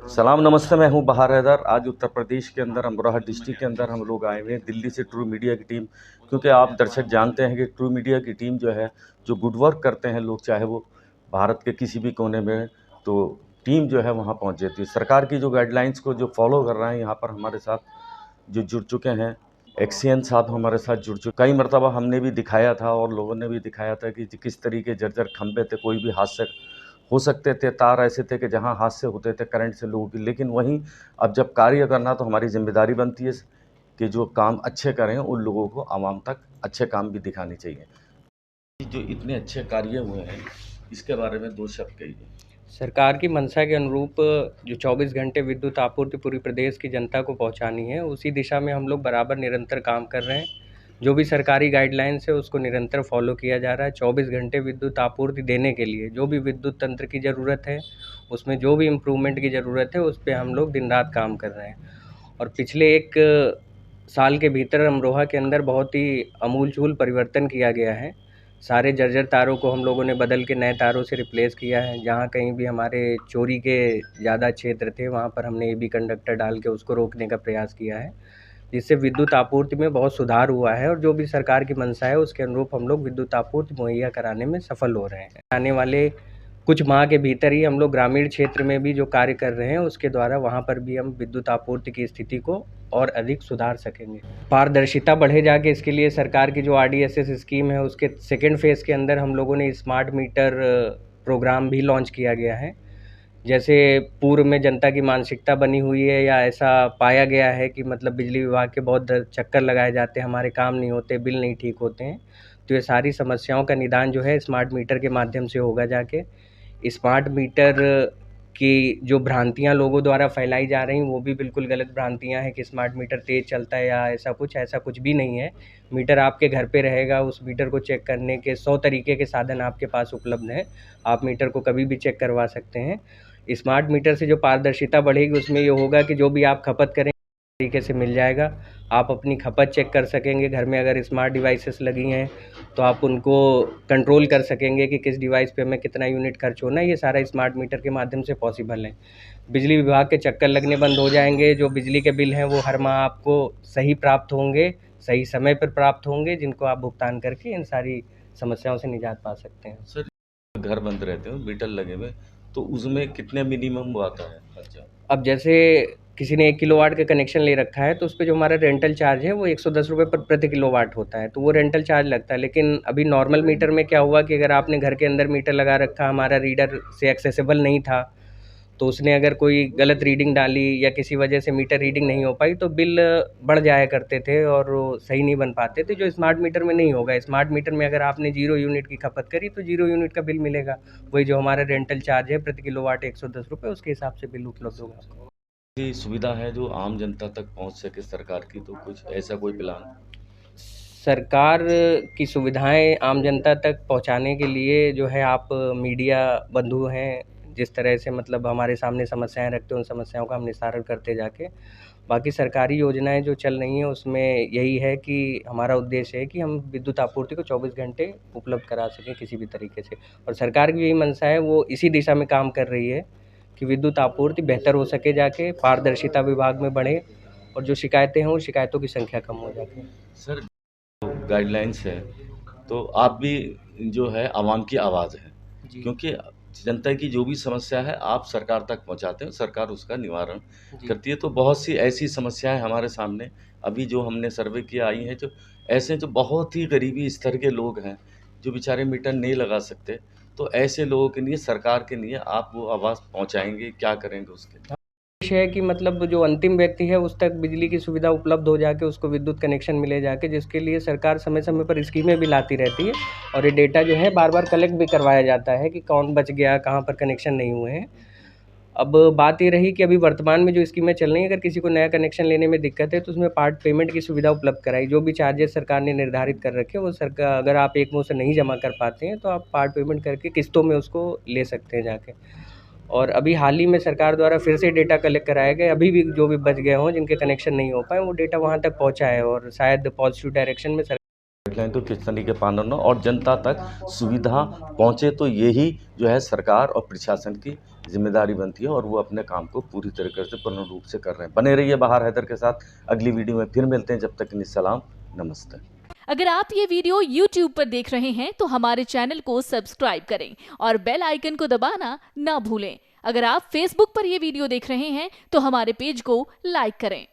सलाम नमस्ते, मैं हूं बहार हैदर। आज उत्तर प्रदेश के अंदर अमरोहा डिस्ट्रिक्ट के अंदर हम लोग आए हुए हैं दिल्ली से ट्रू मीडिया की टीम। क्योंकि आप दर्शक जानते हैं कि ट्रू मीडिया की टीम जो है, जो गुड वर्क करते हैं लोग, चाहे वो भारत के किसी भी कोने में, तो टीम जो है वहाँ पहुँच जाती है। सरकार की जो गाइडलाइंस को जो फॉलो कर रहे हैं, यहाँ पर हमारे साथ जो जुड़ चुके हैं, एक्सियन साहब हमारे साथ जुड़ चुके। कई मरतबा हमने भी दिखाया था और लोगों ने भी दिखाया था कि किस तरीके जर्जर खंभे थे, कोई भी हादसे हो सकते थे, तार ऐसे थे कि जहाँ हादसे होते थे करंट से लोगों की। लेकिन वहीं अब जब कार्य करना, तो हमारी जिम्मेदारी बनती है कि जो काम अच्छे करें उन लोगों को आवाम तक अच्छे काम भी दिखाने चाहिए। जो इतने अच्छे कार्य हुए हैं, इसके बारे में दो शब्द कहिए। सरकार की मंशा के अनुरूप जो 24 घंटे विद्युत आपूर्ति पूरी प्रदेश की जनता को पहुंचानी है, उसी दिशा में हम लोग बराबर निरंतर काम कर रहे हैं। जो भी सरकारी गाइडलाइंस है उसको निरंतर फॉलो किया जा रहा है। 24 घंटे विद्युत आपूर्ति देने के लिए जो भी विद्युत तंत्र की ज़रूरत है, उसमें जो भी इम्प्रूवमेंट की ज़रूरत है, उस पे हम लोग दिन रात काम कर रहे हैं। और पिछले 1 साल के भीतर अमरोहा के अंदर बहुत ही आमूल-चूल परिवर्तन किया गया है। सारे जर्जर तारों को हम लोगों ने बदल के नए तारों से रिप्लेस किया है। जहाँ कहीं भी हमारे चोरी के ज़्यादा क्षेत्र थे, वहाँ पर हमने एबी कंडक्टर डाल के उसको रोकने का प्रयास किया है, जिससे विद्युत आपूर्ति में बहुत सुधार हुआ है। और जो भी सरकार की मंशा है उसके अनुरूप हम लोग विद्युत आपूर्ति मुहैया कराने में सफल हो रहे हैं। आने वाले कुछ माह के भीतर ही हम लोग ग्रामीण क्षेत्र में भी जो कार्य कर रहे हैं, उसके द्वारा वहाँ पर भी हम विद्युत आपूर्ति की स्थिति को और अधिक सुधार सकेंगे। पारदर्शिता बढ़े जाके इसके लिए सरकार की जो आरडीएसएस स्कीम है, उसके सेकेंड फेज़ के अंदर हम लोगों ने स्मार्ट मीटर प्रोग्राम भी लॉन्च किया गया है। जैसे पूर्व में जनता की मानसिकता बनी हुई है या ऐसा पाया गया है कि मतलब बिजली विभाग के बहुत चक्कर लगाए जाते हैं, हमारे काम नहीं होते, बिल नहीं ठीक होते हैं। तो ये सारी समस्याओं का निदान जो है स्मार्ट मीटर के माध्यम से होगा जाके। स्मार्ट मीटर की जो भ्रांतियाँ लोगों द्वारा फैलाई जा रही हैं, वो भी बिल्कुल गलत भ्रांतियाँ हैं कि स्मार्ट मीटर तेज़ चलता है या ऐसा कुछ भी नहीं है। मीटर आपके घर पे रहेगा, उस मीटर को चेक करने के 100 तरीके के साधन आपके पास उपलब्ध हैं। आप मीटर को कभी भी चेक करवा सकते हैं। स्मार्ट मीटर से जो पारदर्शिता बढ़ेगी, उसमें ये होगा कि जो भी आप खपत करें तरीके से मिल जाएगा। आप अपनी खपत चेक कर सकेंगे। घर में अगर स्मार्ट डिवाइसेस लगी हैं तो आप उनको कंट्रोल कर सकेंगे कि किस डिवाइस पे हमें कितना यूनिट खर्च होना है। ये सारा स्मार्ट मीटर के माध्यम से पॉसिबल है। बिजली विभाग के चक्कर लगने बंद हो जाएंगे। जो बिजली के बिल हैं वो हर माह आपको सही प्राप्त होंगे, सही समय पर प्राप्त होंगे, जिनको आप भुगतान करके इन सारी समस्याओं से निजात पा सकते हैं। सर, घर बंद रहते हो, मीटर लगे हुए, तो उसमें कितने मिनिमम वो आता है खर्चा? अब जैसे किसी ने 1 किलोवाट का कनेक्शन ले रखा है, तो उसपे जो हमारा रेंटल चार्ज है वो 110 रुपये प्रति किलोवाट होता है, तो वो रेंटल चार्ज लगता है। लेकिन अभी नॉर्मल मीटर में क्या हुआ कि अगर आपने घर के अंदर मीटर लगा रखा, हमारा रीडर से एक्सेसिबल नहीं था, तो उसने अगर कोई गलत रीडिंग डाली या किसी वजह से मीटर रीडिंग नहीं हो पाई, तो बिल बढ़ जाया करते थे और वो सही नहीं बन पाते थे, जो स्मार्ट मीटर में नहीं होगा। स्मार्ट मीटर में अगर आपने 0 यूनिट की खपत करी तो 0 यूनिट का बिल मिलेगा। वही जो हमारा रेंटल चार्ज है प्रति किलोवाट 110 रुपये, उसके हिसाब से बिल उपलब्ध होगा आपको। की सुविधा है जो आम जनता तक पहुंच सके सरकार की, तो कुछ ऐसा कोई प्लान? सरकार की सुविधाएं आम जनता तक पहुंचाने के लिए जो है, आप मीडिया बंधु हैं, जिस तरह से मतलब हमारे सामने समस्याएं रखते हैं, उन समस्याओं का हम निस्तारण करते जाके। बाकी सरकारी योजनाएं जो चल रही हैं, उसमें यही है कि हमारा उद्देश्य है कि हम विद्युत आपूर्ति को 24 घंटे उपलब्ध करा सकें किसी भी तरीके से। और सरकार की यही मंशा है, वो इसी दिशा में काम कर रही है कि विद्युत आपूर्ति बेहतर हो सके जाके, पारदर्शिता विभाग में बढ़े और जो शिकायतें हैं, उन शिकायतों की संख्या कम हो जाके। सर, गाइडलाइंस है, तो आप भी जो है आवाम की आवाज़ है। जी। क्योंकि जनता की जो भी समस्या है आप सरकार तक पहुंचाते हो, सरकार उसका निवारण जी। करती है। तो बहुत सी ऐसी समस्याएं हमारे सामने अभी जो हमने सर्वे किया आई हैं, जो ऐसे जो बहुत ही गरीबी स्तर के लोग हैं, जो बेचारे मीटर नहीं लगा सकते, तो ऐसे लोगों के लिए, सरकार के लिए आप वो आवाज़ पहुंचाएंगे, क्या करेंगे उसके लिए? उद्देश्य है कि मतलब जो अंतिम व्यक्ति है उस तक बिजली की सुविधा उपलब्ध हो जाके, उसको विद्युत कनेक्शन मिले जाके, जिसके लिए सरकार समय-समय पर स्कीमें भी लाती रहती है। और ये डेटा जो है बार-बार कलेक्ट भी करवाया जाता है कि कौन बच गया, कहाँ पर कनेक्शन नहीं हुए हैं। अब बात ये रही कि अभी वर्तमान में जो स्कीमें चल रही हैं, अगर किसी को नया कनेक्शन लेने में दिक्कत है, तो उसमें पार्ट पेमेंट की सुविधा उपलब्ध कराई। जो भी चार्जेस सरकार ने निर्धारित कर रखे हैं, वो सरकार, अगर आप एक मुश्त नहीं जमा कर पाते हैं, तो आप पार्ट पेमेंट करके किस्तों में उसको ले सकते हैं जाके। और अभी हाल ही में सरकार द्वारा फिर से डेटा कलेक्ट कराए गए, अभी भी जो भी बच गए हों, जिनके कनेक्शन नहीं हो पाए, वो डेटा वहाँ तक पहुँचा है और शायद पॉजिटिव डायरेक्शन में गाइडलाइन को किस तरीके पालन हो और जनता तक सुविधा पहुंचे, तो यही जो है सरकार और प्रशासन की जिम्मेदारी बनती है और वो अपने काम को पूरी तरीके से पूर्ण रूप से कर रहे हैं। बने रहिए बहार हैदर के साथ, अगली वीडियो में फिर मिलते हैं, जब तक के लिए सलाम, नमस्ते। अगर आप ये वीडियो YouTube पर देख रहे हैं तो हमारे चैनल को सब्सक्राइब करें और बेल आइकन को दबाना ना भूलें। अगर आप Facebook पर ये वीडियो देख रहे हैं तो हमारे पेज को लाइक करें।